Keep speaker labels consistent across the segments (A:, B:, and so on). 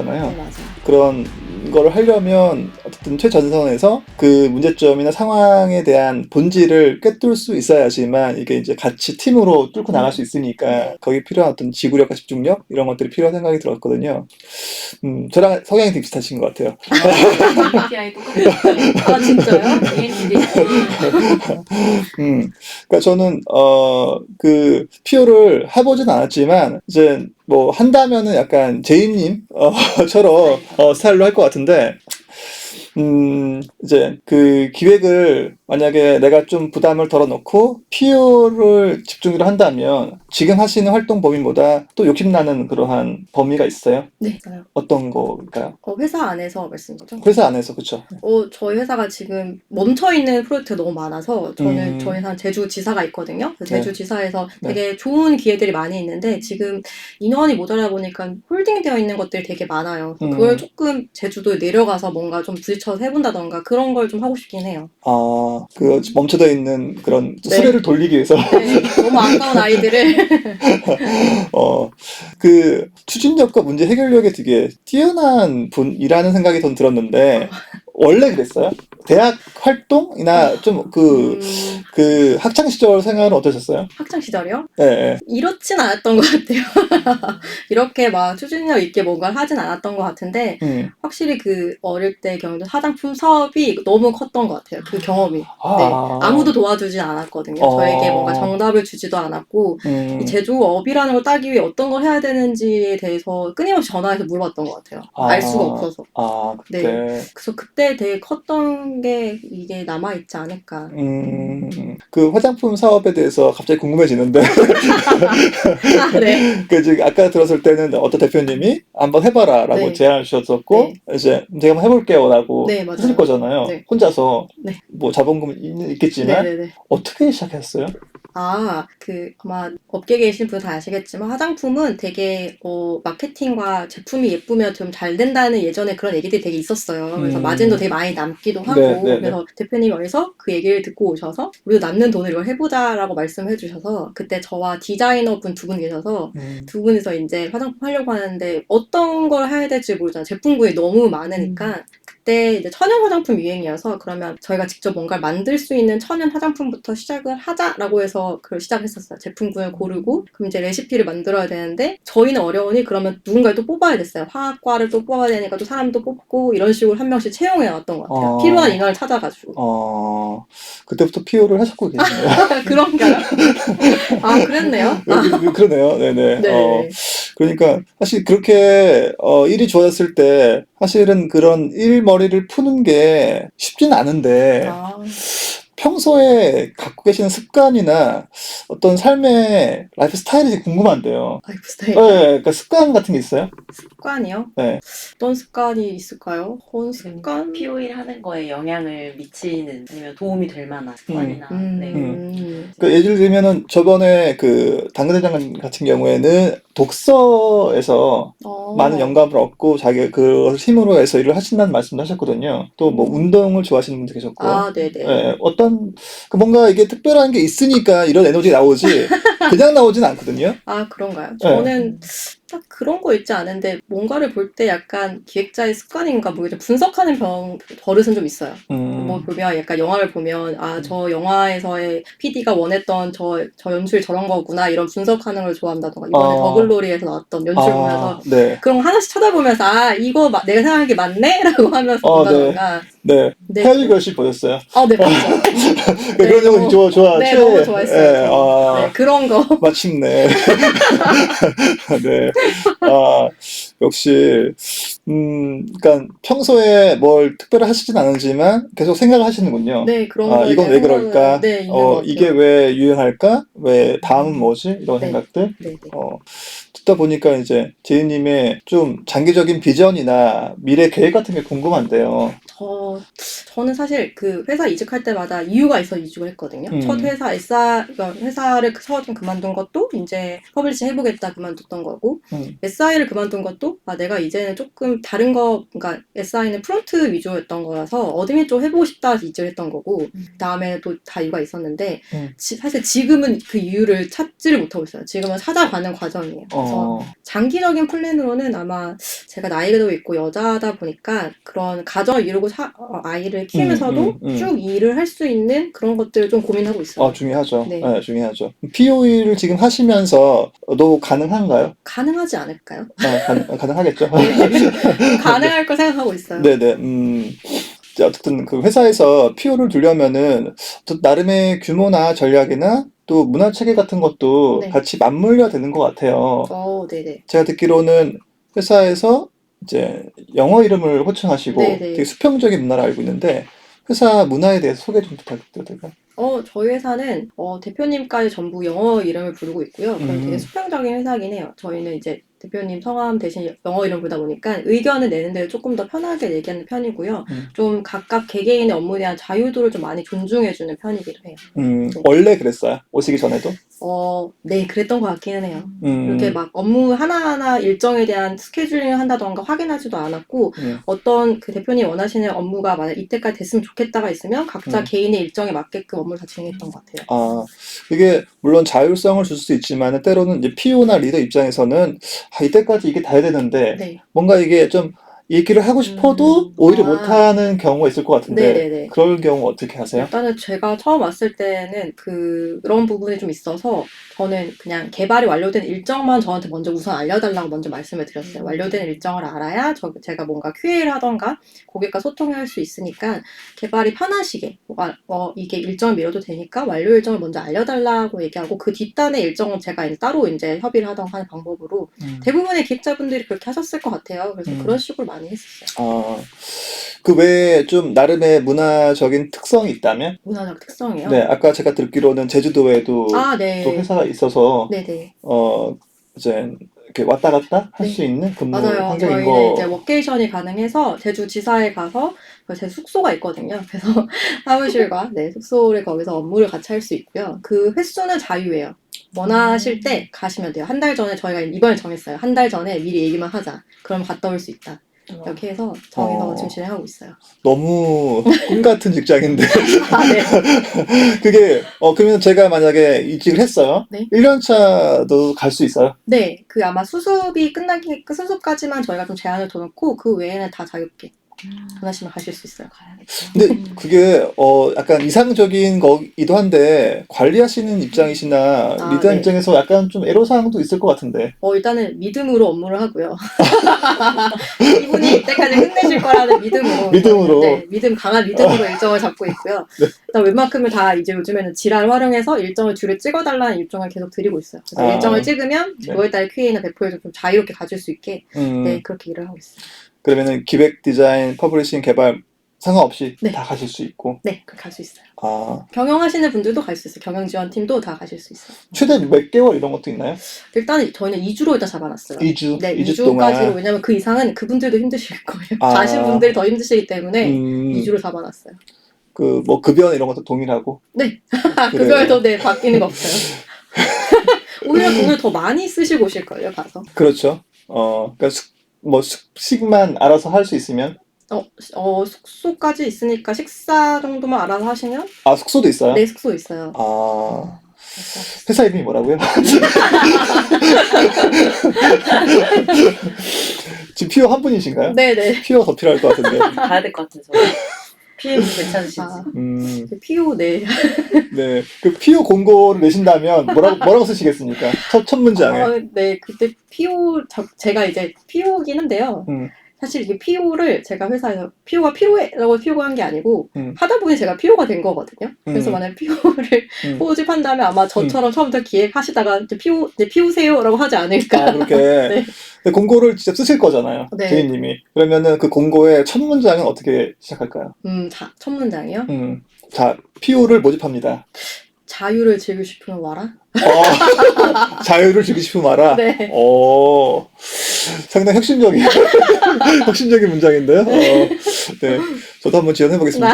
A: 있잖아요.
B: 네, 맞아요.
A: 그런 걸 하려면 어쨌든 최전선에서 그 문제점이나 상황에 대한 본질을 꿰뚫을 수 있어야지만 이게 이제 같이 팀으로 뚫고 나갈 수 있으니까
B: 네.
A: 거기에 필요한 어떤 지구력과 집중력 이런 것들이 필요한 생각이 들었거든요. 저랑 성향이 되게 비슷하신 것 같아요.
C: MBTI 똑같아요.
B: 아, 진짜요?
C: ENTJ.
A: 그러니까 저는 그 피오를 해보진 않았지만 이제 뭐 한다면은 약간 제이님 처럼 스타일로 할 것 같은데 이제 그 기획을 만약에 내가 좀 부담을 덜어놓고 PO를 집중적으로 한다면 지금 하시는 활동 범위보다 또 욕심나는 그러한 범위가 있어요?
B: 네, 맞아요.
A: 어떤 거일까요?
B: 회사 안에서 말씀 거죠?
A: 회사 안에서, 그쵸?
B: 저희 회사가 지금 멈춰있는 프로젝트가 너무 많아서 저는 저희 회사 제주지사가 있거든요. 그
A: 네.
B: 제주지사에서 되게 좋은 기회들이 많이 있는데 지금 인원이 모자라 보니까 홀딩되어 있는 것들이 되게 많아요. 그래서 그걸 조금 제주도에 내려가서 뭔가 좀 부딪혀서 해본다던가 그런 걸 좀 하고 싶긴 해요.
A: 그 멈춰져 있는 그런
B: 네.
A: 수레를 돌리기 위해서
B: 네, 너무 아까운 아이들을
A: 그 추진력과 문제 해결력에 되게 뛰어난 분이라는 생각이 전 들었는데 원래 그랬어요? 대학 활동이나 좀 그 학창 시절 생활은 어떠셨어요?
B: 학창 시절이요?
A: 네.
B: 이렇진 않았던 것 같아요. 이렇게 막 추진력 있게 뭔가를 하진 않았던 것 같은데 확실히 그 어릴 때 경험도 화장품 사업이 너무 컸던 것 같아요. 그 경험이. 네, 아무도 도와주진 않았거든요. 저에게 뭔가 정답을 주지도 않았고 이 제조업이라는 걸 따기 위해 어떤 걸 해야 되는지에 대해서 끊임없이 전화해서 물어봤던 것 같아요. 알 수가 없어서.
A: 그때.
B: 네. 그래서 그때 되게 컸던 게 이게 남아있지 않을까.
A: 그 화장품 사업에 대해서 갑자기 궁금해지는데
B: 네.
A: 그 지금 아까 들었을 때는 어떤 대표님이 한번 해봐라라고
B: 네.
A: 제안을 주셨었고 이제 제가 한번 해볼게요라고
B: 네, 맞아요.
A: 하실 거잖아요.
B: 네.
A: 혼자서
B: 네.
A: 뭐 자본금 있겠지만
B: 네네네.
A: 어떻게 시작했어요?
B: 아마 업계에 계신 분은 다 아시겠지만 화장품은 되게 마케팅과 제품이 예쁘면 좀 잘 된다는 예전에 그런 얘기들이 되게 있었어요. 그래서 마진도 되게 많이 남기도 하고
A: 네.
B: 그래서 대표님이 어디서 그 얘기를 듣고 오셔서 우리도 남는 돈을 이걸 해보자라고 말씀해 주셔서 그때 저와 디자이너 분 두 분 계셔서 두 분이서 이제 화장품 하려고 하는데 어떤 걸 해야 될지 모르잖아요. 제품군이 너무 많으니까 그때 이제 천연 화장품 유행이어서 그러면 저희가 직접 뭔가를 만들 수 있는 천연 화장품부터 시작을 하자라고 해서 그걸 시작했었어요. 제품군을 고르고 그럼 이제 레시피를 만들어야 되는데 저희는 어려우니 그러면 누군가를 또 뽑아야 됐어요. 화학과를 또 뽑아야 되니까 또 사람도 뽑고 이런 식으로 한 명씩 채용해 왔던 것 같아요. 필요한 인원을 찾아가지고.
A: 그때부터 PO를 하셨고 계시네요.
B: 그런가요? 그랬네요.
A: 그러네요. 네네.
B: 네.
A: 그러니까 사실 그렇게 일이 좋아졌을 때 사실은 그런 일머리를 푸는 게 쉽진 않은데 평소에 갖고 계시는 습관이나 어떤 삶의 라이프 스타일이 궁금한데요.
B: 라이프 스타일?
A: 네, 그러니까 습관 같은 게 있어요?
B: 습관이요?
A: 네.
B: 어떤 습관이 있을까요? 습관?
C: PO일 하는 거에 영향을 미치는 아니면 도움이 될 만한 습관이나
A: 그 예를 들면은 저번에 그 당근대장 같은 경우에는 독서에서 많은 영감을 얻고 자기 그것을 힘으로 해서 일을 하신다는 말씀도 하셨거든요. 또 뭐 운동을 좋아하시는 분도 계셨고.
B: 네네.
A: 네, 어떤 뭔가 이게 특별한 게 있으니까 이런 에너지가 나오지 그냥 나오진 않거든요.
B: 그런가요? 저는 딱 그런 거 있지 않은데 뭔가를 볼 때 약간 기획자의 습관인가 뭐 분석하는 버릇은 좀 있어요. 뭐 보면 약간 영화를 보면 저 영화에서의 PD가 원했던 저 연출 저런 거구나 이런 분석하는 걸 좋아한다던가 이번에 더글로리에서 나왔던 연출 보면서 그런 거 하나씩 쳐다보면서 이거 내가 생각한 게 맞네? 라고 하면서 본다던가
A: 네. 헤어질 결실 보셨어요?
B: 네, 맞죠.
A: 그런 영화 좋아.
B: 네, 너무 좋아했어요. 네, 그런 거.
A: 마침내. 네. 역시, 그러니까 평소에 뭘 특별히 하시진 않지만 계속 생각을 하시는군요.
B: 네, 그런 거.
A: 이건 왜 그럴까?
B: 네, 있는 것 같아요.
A: 이게 왜 유행할까? 왜 다음은 뭐지? 이런 생각들.
B: 네.
A: 듣다 보니까 이제 제이님의 좀 장기적인 비전이나 미래 계획 같은 게 궁금한데요.
B: 저는 사실 그 회사 이직할 때마다 이유가 있어 이직을 했거든요. 첫 회사 회사를 처음 그만둔 것도 이제 퍼블리싱 해보겠다 그만뒀던 거고 SI를 그만둔 것도 저도 내가 이제는 조금 다른 거, 그러니까 SI는 프론트 위주였던 거라서 어드민 쪽 해보고 싶다 이직을 했던 거고 그다음에 또 다 이유가 있었는데 사실 지금은 그 이유를 찾지를 못하고 있어요. 지금은 찾아가는 과정이에요. 그래서 장기적인 플랜으로는 아마 제가 나이도 있고 여자다 보니까 그런 가정을 이루고 아이를 키우면서도 쭉 일을 할 수 있는 그런 것들을 좀 고민하고 있어요.
A: 중요하죠.
B: 네.
A: 네, 중요하죠. POE를 지금 하시면서도 가능한가요?
B: 가능하지 않을까요?
A: 가능하겠죠.
B: 가능할 거 생각하고 있어요.
A: 네네. 어쨌든 그 회사에서 PO를 두려면은 나름의 규모나 전략이나 또 문화 체계 같은 것도
B: 네.
A: 같이 맞물려야 되는 것 같아요.
B: 네네.
A: 제가 듣기로는 회사에서 이제 영어 이름을 호칭하시고
B: 네네.
A: 되게 수평적인 문화를 알고 있는데 회사 문화에 대해서 소개 좀 부탁드려도 될까요?
B: 저희 회사는 대표님까지 전부 영어 이름을 부르고 있고요. 그럼 되게 수평적인 회사긴 해요. 저희는 이제 대표님 성함 대신 영어 이름 부르다 보니까 의견을 내는 데를 조금 더 편하게 얘기하는 편이고요. 좀 각각 개개인의 업무에 대한 자유도를 좀 많이 존중해주는 편이기도 해요.
A: 원래 그랬어요? 오시기 전에도?
B: 네, 그랬던 것 같기는 해요. 이렇게 막 업무 하나하나 일정에 대한 스케줄링을 한다던가 확인하지도 않았고, 어떤 그 대표님 원하시는 업무가 만약 이때까지 됐으면 좋겠다가 있으면 각자 개인의 일정에 맞게끔 업무를 다 진행했던 것 같아요.
A: 이게 물론 자율성을 줄 수 있지만 때로는 이제 PO나 리더 입장에서는 이때까지 이게 다 해야 되는데
B: 네.
A: 뭔가 이게 좀 얘기를 하고 싶어도 오히려 못하는 경우가 있을 것 같은데
B: 네네네.
A: 그럴 경우 어떻게 하세요?
B: 일단은 제가 처음 왔을 때는 그런 부분이 좀 있어서 저는 그냥 개발이 완료된 일정만 저한테 먼저 우선 알려달라고 먼저 말씀을 드렸어요. 완료된 일정을 알아야 제가 뭔가 QA를 하던가 고객과 소통할 수 있으니까 개발이 편하시게 이게 일정을 미뤄도 되니까 완료 일정을 먼저 알려달라고 얘기하고 그 뒷단의 일정은 제가 따로 이제 협의를 하던가 하는 방법으로 대부분의 기획자분들이 그렇게 하셨을 것 같아요. 그래서 그런 식으로 많이 했었어요.
A: 그 외에 좀 나름의 문화적인 특성이 있다면?
B: 문화적 특성이요?
A: 네, 아까 제가 듣기로는 제주도에도
B: 네.
A: 또 회사가 있어서
B: 네네.
A: 이제 이렇게 왔다 갔다 할 수 있는 근무
B: 맞아요.
A: 환경인
B: 저희는 이제 워케이션이 가능해서 제주 지사에 가서 제 숙소가 있거든요. 그래서 사무실과 숙소를 거기서 업무를 같이 할 수 있고요. 그 횟수는 자유예요. 원하실 때 가시면 돼요. 한 달 전에 저희가 이번에 정했어요. 한 달 전에 미리 얘기만 하자. 그럼 갔다 올 수 있다. 이렇게 해서 정해서 지금 진행하고 있어요.
A: 너무 꿈 같은 직장인데.
B: 네.
A: 그게 그러면 제가 만약에 이직을 했어요.
B: 네.
A: 1년 차도 갈 수 있어요?
B: 네. 그 아마 수습이 수습까지만 저희가 좀 제한을 둬놓고 그 외에는 다 자유롭게 원하시면 가실 수 있어요.
A: 근데 그게 약간 이상적인 거기도 한데 관리하시는 입장이시나 리더 입장에서 약간 좀 애로사항도 있을 것 같은데.
B: 일단은 믿음으로 업무를 하고요. 이분이 이때까지 끝내실 거라는 믿음으로. 네, 강한 믿음으로 일정을 잡고 있고요. 일단 웬만큼은 다 이제 요즘에는 지랄 활용해서 일정을 줄을 찍어달라는 일정을 계속 드리고 있어요. 그래서 일정을 찍으면 그거에 따라 QA나 배포에서 좀 자유롭게 가질 수 있게 그렇게 일을 하고 있어요.
A: 그러면은 기획, 디자인, 퍼블리싱, 개발 상관없이 다 가실 수 있고.
B: 네, 갈 수 있어요. 경영하시는 분들도 갈 수 있어요. 경영지원팀도 다 가실 수 있어요.
A: 최대 몇 개월 이런 것도 있나요?
B: 일단은 저희는 2주로 일단 잡아놨어요.
A: 2주?
B: 네,
A: 2주 동안.
B: 2주까지로. 왜냐면 그 이상은 그분들도 힘드실 거예요. 가신 분들이 더 힘드시기 때문에 2주로 잡아놨어요.
A: 급여는 이런 것도 동일하고?
B: 네. 급여에도 바뀌는 거 없어요. 오히려 돈을 더 많이 쓰시고 오실걸요, 가서.
A: 그렇죠. 그러니까 숙식만 알아서 할 수 있으면?
B: 숙소까지 있으니까 식사 정도만 알아서 하시면?
A: 숙소도 있어요?
B: 네, 숙소 있어요.
A: 회사 이름이 뭐라고요? 지금 피오 한 분이신가요?
B: 네네.
A: 피오 더 필요할 것 같은데.
C: 가야 될 것 같아서. 피오 괜찮으신지.
B: 피오, 네.
A: 네. 그 피오 공고를 내신다면 뭐라고 쓰시겠습니까? 첫 문장에.
B: 네, 그때 제가 이제 피오긴 한데요. 사실 이게 PO를 제가 회사에서 PO가 필요해라고 PO가 한 게 아니고 하다 보니 제가 PO가 된 거거든요. 그래서 만약에 PO를 모집한다면 아마 저처럼 처음부터 기획하시다가 이제 PO세요라고 하지 않을까.
A: 그렇게.
B: 네.
A: 공고를 직접 쓰실 거잖아요.
B: 네.
A: 주인님이. 그러면은 그 공고의 첫 문장은 어떻게 시작할까요?
B: 첫 문장이요?
A: 자, PO를 모집합니다.
B: 자유를 즐기고 싶으면 와라.
A: 자유를 즐기고 싶으면 와라.
B: 네.
A: 상당히 혁신적인 문장인데요. 네, 저도 한번 지원해 보겠습니다.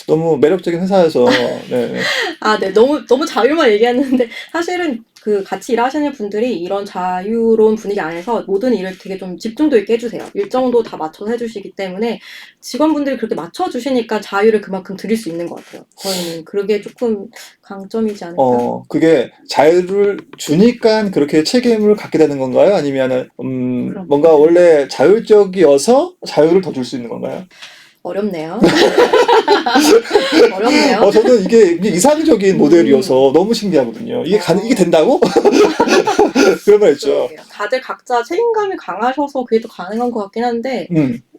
A: 너무 매력적인 회사여서. 네.
B: 네, 너무 자유만 얘기했는데 사실은 그 같이 일하시는 분들이 이런 자유로운 분위기 안에서 모든 일을 되게 좀 집중도 있게 해주세요. 일정도 다 맞춰서 해주시기 때문에 직원분들이 그렇게 맞춰주시니까 자유를 그만큼 드릴 수 있는 것 같아요. 저희는 그게 조금 강점이지 않을까.
A: 그게 자유를 주니까 그렇게 책임을 갖게 되는 건가요? 아니면은, 뭔가 원래 자율적이어서 자유를 더 줄 수 있는 건가요?
B: 어렵네요. 어렵네요.
A: 저는 이게 이상적인 모델이어서 너무 신기하거든요. 이게 된다고? 그런 말 있죠.
B: 다들 각자 책임감이 강하셔서 그게 또 가능한 것 같긴 한데,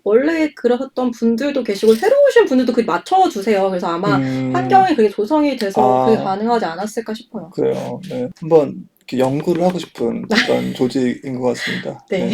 B: 원래 그러셨던 분들도 계시고, 새로 오신 분들도 그게 맞춰주세요. 그래서 아마 환경이 그게 조성이 돼서 그게 가능하지 않았을까 싶어요.
A: 그래요. 네. 한번 이렇게 연구를 하고 싶은 그런 조직인 것 같습니다.
B: 네.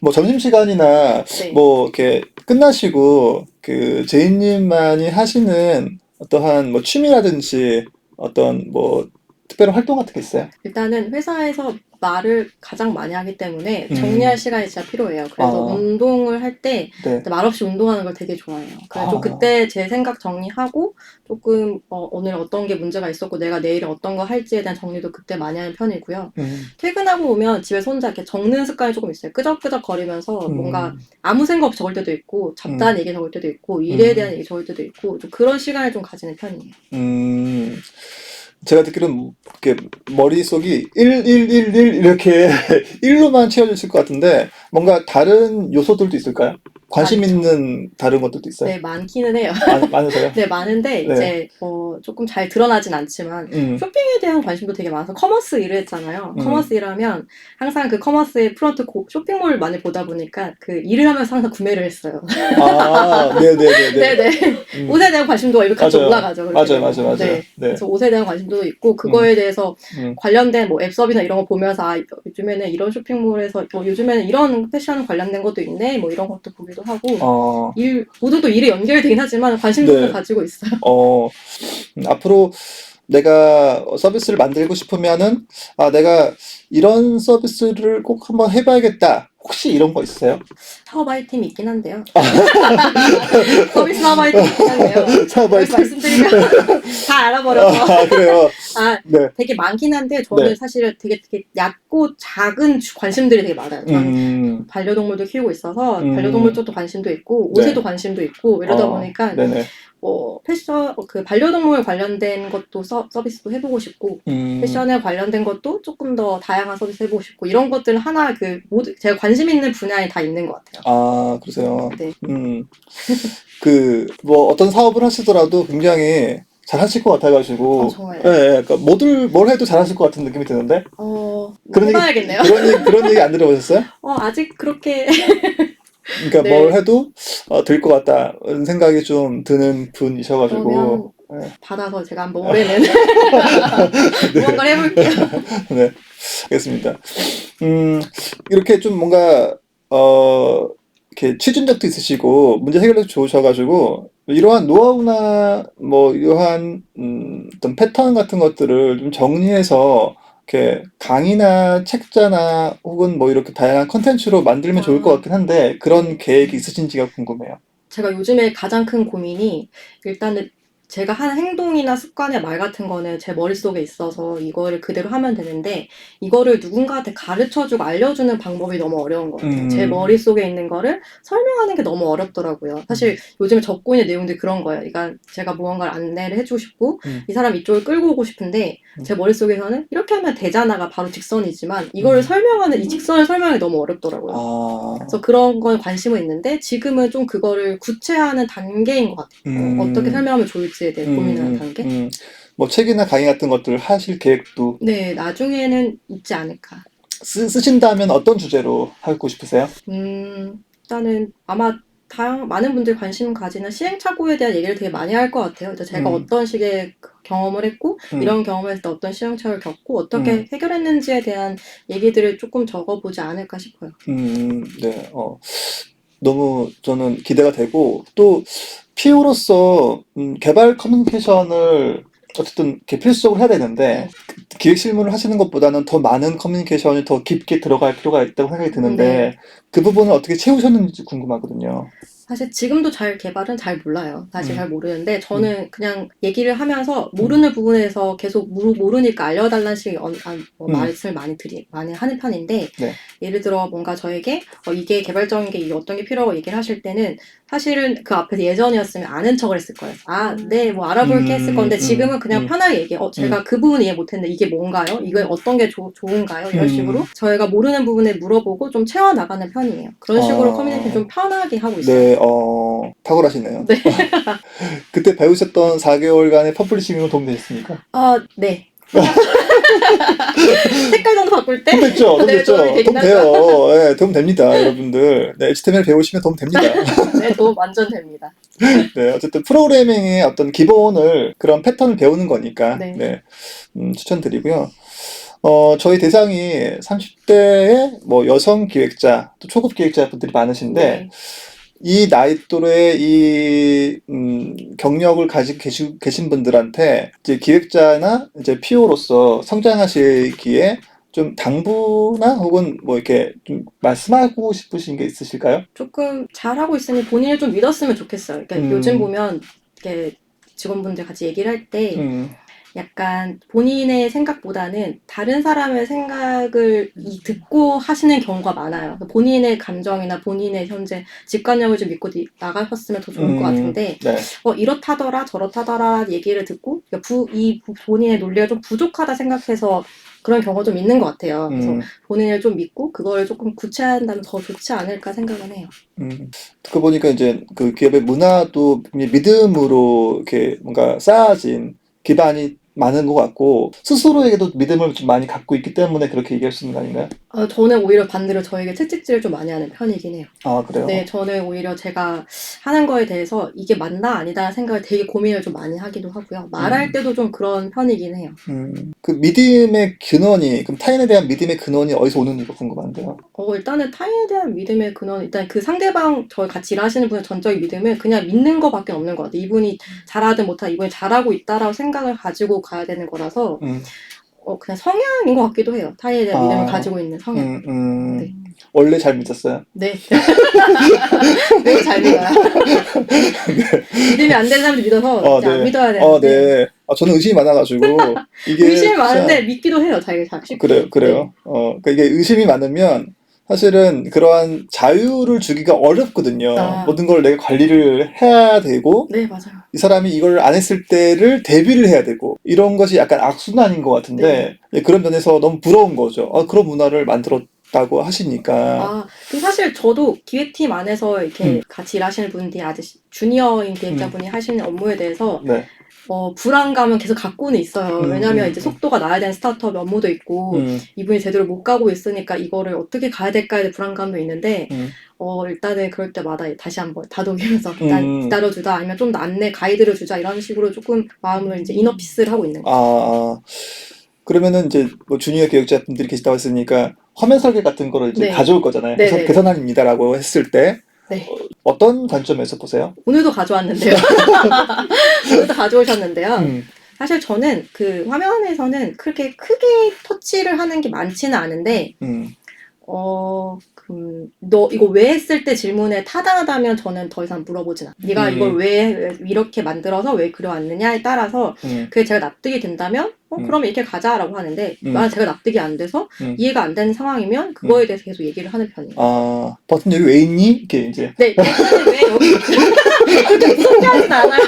A: 뭐 점심시간이나
B: 네.
A: 뭐 이렇게 끝나시고 그 제이님만이 하시는 어떠한 뭐 취미라든지 어떤 뭐 특별한 활동 같은 게 있어요?
B: 일단은 회사에서 말을 가장 많이 하기 때문에 정리할 시간이 진짜 필요해요. 그래서 운동을 할 때
A: 네.
B: 말없이 운동하는 걸 되게 좋아해요. 그래서 그때 제 생각 정리하고 조금 오늘 어떤 게 문제가 있었고 내가 내일은 어떤 거 할지에 대한 정리도 그때 많이 하는 편이고요. 퇴근하고 오면 집에서 혼자 이렇게 적는 습관이 조금 있어요. 끄적끄적 거리면서 뭔가 아무 생각 없이 적을 때도 있고 잡다한 얘기 적을 때도 있고 일에 대한 얘기 적을 때도 있고 좀 그런 시간을 좀 가지는 편이에요.
A: 제가 듣기로는 이렇게 머릿속이 1 이렇게 1로만 채워져 있을 것 같은데 뭔가 다른 요소들도 있을까요? 관심
B: 많죠.
A: 있는 다른 것들도 있어요?
B: 네, 많기는 해요.
A: 많으세요?
B: 네, 많은데 이제 조금 잘 드러나진 않지만 쇼핑에 대한 관심도 되게 많아서 커머스 일을 했잖아요. 커머스 일하면 항상 그 커머스의 프론트 쇼핑몰을 많이 보다 보니까 그 일을 하면서 항상 구매를 했어요.
A: 네네네.
B: 네네. 옷에 대한 관심도가 이렇게 같이 올라가죠.
A: 맞아요.
B: 네. 그래서 옷에 대한 관심도 있고 그거에 대해서 관련된 뭐 앱 서비스나 이런 거 보면서 요즘에는 이런 쇼핑몰에서 요즘에는 이런 패션 관련된 것도 있네 뭐 이런 것도 보기도 하고 모두 또 일에 연결되긴 하지만 관심도는 가지고 있어요.
A: 앞으로 내가 서비스를 만들고 싶으면은 내가 이런 서비스를 꼭 한번 해봐야겠다. 혹시 이런 거 있어요?
B: 사업 아이템이 있긴 한데요. 서비스 사업 아이템이 있긴 한데요.
A: 사업 아이템
B: 말씀드리면 다 알아버려서.
A: 그래요. 네.
B: 되게 많긴 한데 저는 사실 되게 얕고 작은 관심들이 되게 많아요. 저는 반려동물도 키우고 있어서 반려동물 쪽도 관심도 있고 옷에도 관심도 있고 이러다 보니까 패션 그 반려동물 관련된 것도 서비스도 해보고 싶고 패션에 관련된 것도 조금 더 다양한 서비스 해보고 싶고 이런 것들은 하나 제가 관심 있는 분야에 다 있는 것 같아요.
A: 그러세요.
B: 네.
A: 뭐 어떤 사업을 하시더라도 굉장히 잘 하실 것 같아가지고.
B: 정말요?
A: 네, 그러니까 뭘 해도 잘 하실 것 같은 느낌이 드는데.
B: 해봐야겠네요.
A: 그런 얘기 안 들어보셨어요?
B: 아직 그렇게.
A: 그러니까 뭘 해도 될 것 같다 이런 생각이 좀 드는 분이셔가지고
B: 받아서 제가 한번 올해는 무언가를 해볼게요.
A: 네, 알겠습니다. 이렇게 좀 뭔가 이렇게 취준적도 있으시고 문제 해결력도 좋으셔가지고 이러한 노하우나 뭐 이러한 어떤 패턴 같은 것들을 좀 정리해서 이렇게 강의나 책자나 혹은 뭐 이렇게 다양한 컨텐츠로 만들면 좋을 것 같긴 한데 그런 계획이 있으신지가 궁금해요.
B: 제가 요즘에 가장 큰 고민이 일단은 제가 하는 행동이나 습관의 말 같은 거는 제 머릿속에 있어서 이거를 그대로 하면 되는데 이거를 누군가한테 가르쳐주고 알려주는 방법이 너무 어려운 것 같아요. 제 머릿속에 있는 거를 설명하는 게 너무 어렵더라고요. 사실 요즘에 적고 있는 내용들이 그런 거예요. 그러니까 제가 무언가를 안내를 해주고 싶고 이 사람 이쪽을 끌고 오고 싶은데 제 머릿속에서는 이렇게 하면 되잖아가 바로 직선이지만 이거를 설명하는 이 직선을 설명하기 너무 어렵더라고요. 그래서 그런 건 관심은 있는데 지금은 좀 그거를 구체화하는 단계인 것 같아요. 어떻게 설명하면 좋을지에 대해 고민하는 단계?
A: 뭐 책이나 강의 같은 것들을 하실 계획도?
B: 네, 나중에는 있지 않을까.
A: 쓰신다면 어떤 주제로 하고 싶으세요?
B: 일단은 아마 많은 분들이 관심 가지는 시행착오에 대한 얘기를 되게 많이 할 것 같아요. 그래서 제가 어떤 식의 경험을 했고 이런 경험을 했을 때 어떤 시행착오를 겪고 어떻게 해결했는지에 대한 얘기들을 조금 적어보지 않을까 싶어요.
A: 네. 너무 저는 기대가 되고 또 PO로서 개발 커뮤니케이션을 어쨌든 이렇게 필수적으로 해야 되는데 기획 실무를 하시는 것보다는 더 많은 커뮤니케이션이 더 깊게 들어갈 필요가 있다고 생각이 드는데 그 부분을 어떻게 채우셨는지 궁금하거든요.
B: 사실 지금도 개발은 잘 몰라요. 사실 잘 모르는데 저는 그냥 얘기를 하면서
A: 음.
B: 모르는 부분에서 계속 모르니까 알려달라는 식의 말씀을 많이 하는 편인데
A: 네.
B: 예를 들어 뭔가 저에게 이게 개발적인 게 이게 어떤 게 필요하고 얘기를 하실 때는 사실은 그 앞에서 예전이었으면 아는 척을 했을 거예요. 네, 뭐 알아볼게 했을 건데 지금은 그냥 편하게 얘기해. 제가 그 부분 이해 못했는데 이게 뭔가요? 이게 어떤 게 좋은가요? 이런 식으로 저희가 모르는 부분에 물어보고 좀 채워나가는 편이에요. 그런 식으로 커뮤니케이션 좀 편하게 하고 있어요.
A: 네, 탁월하시네요.
B: 네.
A: 그때 배우셨던 4개월간의 퍼블리싱으로 도움되셨습니까?
B: 네. 색깔 정도 바꿀 때?
A: 도움 됐죠? 도움
B: 네,
A: 됐죠?
B: 도움이 되긴
A: 도움 돼요. 네, 도움 됩니다, 여러분들. 네, HTML 배우시면 도움 됩니다.
B: 네, 도움 완전 됩니다.
A: 네, 어쨌든 프로그래밍의 어떤 기본을, 그런 패턴을 배우는 거니까,
B: 네.
A: 네, 추천드리고요. 저희 대상이 30대의 뭐 여성 기획자, 또 초급 기획자 분들이 많으신데,
B: 네.
A: 이 나이 또래의 이 경력을 가지고 계신 분들한테 이제 기획자나 이제 PO로서 성장하시기에 좀 당부나 혹은 뭐 이렇게 좀 말씀하고 싶으신 게 있으실까요?
B: 조금 잘하고 있으니 본인을 좀 믿었으면 좋겠어요. 그러니까 요즘 보면 이렇게 직원분들 같이 얘기를 할 때 약간 본인의 생각보다는 다른 사람의 생각을 듣고 하시는 경우가 많아요. 본인의 감정이나 본인의 현재 직관력을 좀 믿고 나가셨으면 더 좋을 것 같은데
A: 네.
B: 이렇다더라 저렇다더라 얘기를 듣고 본인의 논리가 좀 부족하다 생각해서 그런 경우가 좀 있는 것 같아요. 그래서 본인을 좀 믿고 그걸 조금 구체화한다면 더 좋지 않을까 생각은 해요.
A: 듣고 보니까 이제 그 기업의 문화도 믿음으로 이렇게 뭔가 쌓아진 기반이 많은 것 같고 스스로에게도 믿음을 좀 많이 갖고 있기 때문에 그렇게 얘기할 수 있는 거 아닌가요?
B: 저는 오히려 반대로 저에게 채찍질을 좀 많이 하는 편이긴 해요.
A: 아, 그래요?
B: 네, 저는 오히려 제가 하는 거에 대해서 이게 맞나 아니다 생각을 되게 고민을 좀 많이 하기도 하고요. 말할 때도 좀 그런 편이긴 해요.
A: 그 믿음의 근원이, 그럼 타인에 대한 믿음의 근원이 어디서 오는지가 궁금한데요.
B: 일단은 타인에 대한 믿음의 근원, 일단 그 상대방, 저희 같이 일하시는 분의 전적인 믿음은 그냥 믿는 거밖에 없는 것 같아요. 이분이 잘하든 못하든 이분이 잘하고 있다라고 생각을 가지고 가야 되는 거라서, 그냥 성향인 것 같기도 해요. 타인에 대한 믿음을 가지고 있는 성향. 네.
A: 원래 잘 믿었어요?
B: 네. 매우 잘 믿어요. 믿음이 안 되는 사람도 믿어서 이제
A: 네.
B: 안 믿어야 되는데.
A: 네. 저는 의심이 많아가지고 이게
B: 의심이 많은데 믿기도 해요. 자기가 쉽게.
A: 그래요.
B: 네.
A: 그러니까 이게 의심이 많으면 사실은 그러한 자유를 주기가 어렵거든요. 모든 걸 내가 관리를 해야 되고,
B: 네, 맞아요.
A: 이 사람이 이걸 안 했을 때를 대비를 해야 되고, 이런 것이 약간 악순환인 것 같은데, 그런 면에서 너무 부러운 거죠. 그런 문화를 만들었다고 하시니까.
B: 사실 저도 기획팀 안에서 이렇게 같이 일하시는 분들이 아직 주니어인 기획자분이 하시는 업무에 대해서 불안감은 계속 갖고는 있어요. 왜냐면 이제 속도가 나야 되는 스타트업 업무도 있고, 이분이 제대로 못 가고 있으니까 이거를 어떻게 가야 될까에 대한 불안감도 있는데, 일단은 그럴 때마다 다시 한번 다독이면서 일단 기다려주자, 아니면 좀 더 안내 가이드를 주자, 이런 식으로 조금 마음을 이제 이너피스를 하고 있는 거죠.
A: 그러면은 이제 뭐 주니어 기획자분들이 계시다고 했으니까 화면 설계 같은 거를 이제 가져올 거잖아요. 개선안입니다라고 했을 때, 어떤 관점에서 보세요?
B: 오늘도 가져왔는데요. 오늘도 가져오셨는데요. 사실 저는 그 화면에서는 그렇게 크게 터치를 하는 게 많지는 않은데, 너 이거 왜 했을 때 질문에 타당하다면 저는 더 이상 물어보진 않아요. 네가 이걸 왜 이렇게 만들어서 왜 그려왔느냐에 따라서 그게 제가 납득이 된다면 그럼 이렇게 가자라고 하는데 만약 제가 납득이 안 돼서 이해가 안 되는 상황이면 그거에 대해서 계속 얘기를 하는 편이에요.
A: 버튼 여기 왜 있니? 이렇게 이제.
B: 네, 버튼이 왜 여기 있지? 그렇게 무섭게 하진 않아요.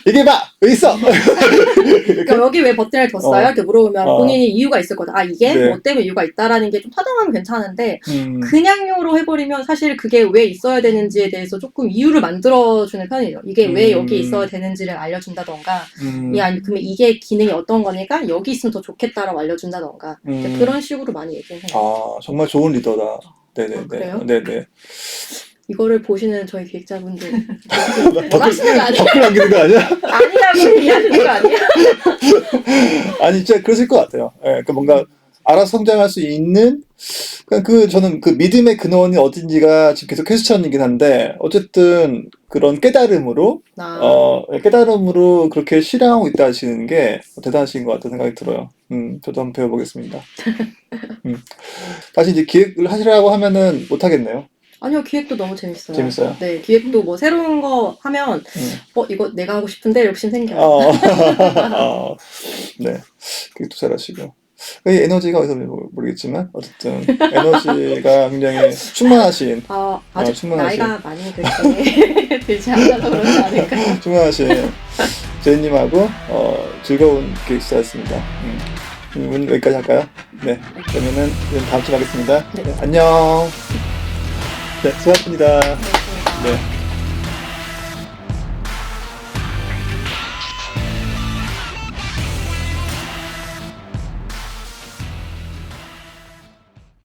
A: 이게 봐! 왜 있어?
B: 그러니까 여기 왜 버튼을 뒀어요? 이렇게 물어보면 본인이 이유가 있을 거다. 이게 뭐 때문에 이유가 있다라는 게 좀 타당하면 괜찮은데 그냥요로 해버리면 사실 그게 왜 있어야 되는지에 대해서 조금 이유를 만들어주는 편이에요. 이게 왜 여기 있어야 되는지를 알려준다던가 아니면 이게 기능이 어떤 거니까 여기 있으면 더 좋겠다라고 알려준다던가 그런 식으로 많이 얘기해요.
A: 정말 좋은 리더다. 네네네.
B: 그래요?
A: 네네.
B: 이거를 보시는 저희 기획자분들 뭐 하시는 거 아니에요?
A: 댓글 남기는 거 아니야?
B: 아니라고 얘기하시는 거 아니에요?
A: 아니 진짜 그러실 것 같아요. 그러니까 뭔가 알아서 성장할 수 있는 저는 그 믿음의 근원이 어딘지가 지금 계속 퀘스천이긴 한데 어쨌든 그런 깨달음으로 깨달음으로 그렇게 실행하고 있다 하시는 게 대단하신 것 같다는 생각이 들어요. 저도 한번 배워보겠습니다. 다시 이제 기획을 하시라고 하면은 못 하겠네요.
B: 아니요, 기획도 너무 재밌어요.
A: 재밌어요?
B: 네, 기획도 뭐 새로운 거 하면 이거 내가 하고 싶은데 욕심 생겨요.
A: 네, 기획도 잘하시고. 이 에너지가 어디서 모르겠지만 어쨌든 에너지가 굉장히 충만하신
B: 아직
A: 충만하신.
B: 나이가 많이 그렇게 들지 않아서 그러지 않을까.
A: 충만하신 제이님하고 즐거운 기획사였습니다. 오늘 여기까지 할까요? 네, 그러면은 다음 주에 뵙겠습니다.
B: 네.
A: 네, 안녕. 네, 수고하셨습니다.
B: 고맙습니다.
A: 네.